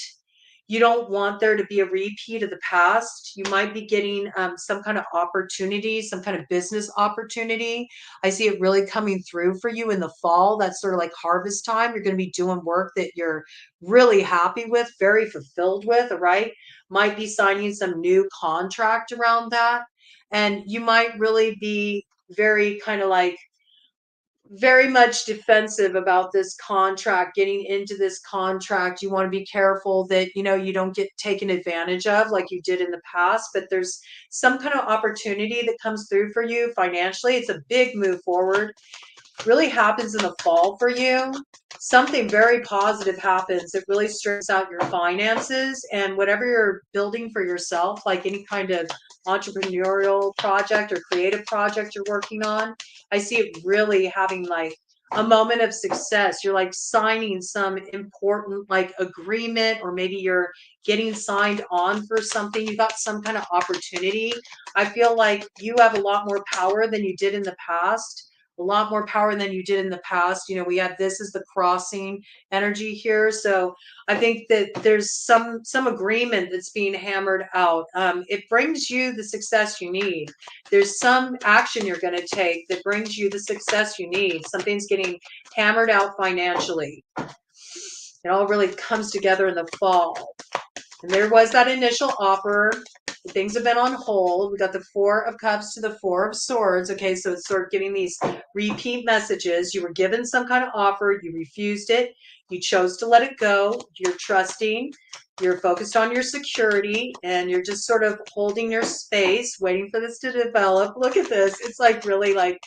You don't want there to be a repeat of the past. You might be getting some kind of opportunity, some kind of business opportunity. I see it really coming through for you in the fall. That's sort of like harvest time. You're going to be doing work that you're really happy with, very fulfilled with, right? Might be signing some new contract around that. And you might really be very kind of like very much defensive about this contract, getting into this contract. You want to be careful that, you don't get taken advantage of like you did in the past, but there's some kind of opportunity that comes through for you financially. It's a big move forward. Really happens in the fall for you. Something very positive happens. It really straightens out your finances and whatever you're building for yourself, like any kind of entrepreneurial project or creative project you're working on. I see it really having like a moment of success. You're like signing some important like agreement, or maybe you're getting signed on for something. You got some kind of opportunity. I feel like you have a lot more power than you did in the past, a lot more power than you did in the past. We have this as the crossing energy here. So I think that there's some agreement that's being hammered out. It brings you the success you need. There's some action you're going to take that brings you the success you need. Something's getting hammered out financially. It all really comes together in the fall. And there was that initial offer. Things have been on hold. We got the Four of Cups to the Four of Swords. Okay, so it's sort of giving these repeat messages. You were given some kind of offer. You refused it. You chose to let it go. You're trusting. You're focused on your security, and you're just sort of holding your space, waiting for this to develop. Look at this. It's like really like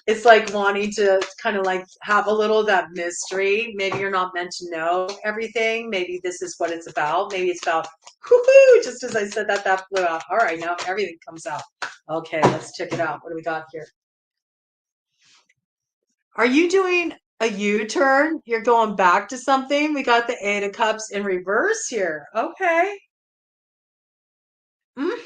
it's like wanting to kind of like have a little of that mystery. Maybe you're not meant to know everything. Maybe this is what it's about. Maybe it's about, whoo-hoo, just as I said that, that flew out. All right, now everything comes out. Okay, let's check it out. What do we got here? Are you doing a U-turn? You're going back to something? We got the Eight of Cups in reverse here. Okay. Mm.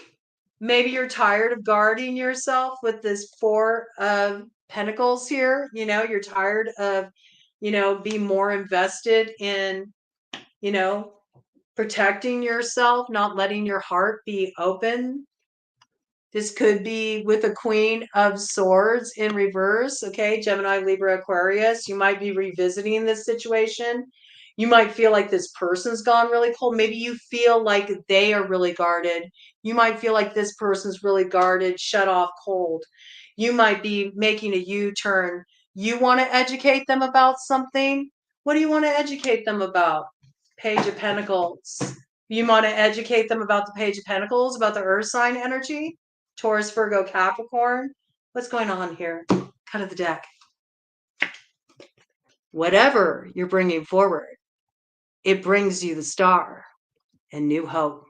Maybe you're tired of guarding yourself with this Four of Pentacles here. You're tired of, being more invested in, you know, protecting yourself, not letting your heart be open. This could be with a Queen of Swords in reverse. Okay, Gemini, Libra, Aquarius. You might be revisiting this situation. You might feel like this person's gone really cold. Maybe you feel like they are really guarded. You might feel like this person's really guarded, shut off, cold. You might be making a U-turn. You want to educate them about something. What do you want to educate them about? Page of Pentacles. You want to educate them about the Page of Pentacles, about the Earth sign energy? Taurus, Virgo, Capricorn. What's going on here? Cut of the deck. whatever you're bringing forward, it brings you the star and new hope.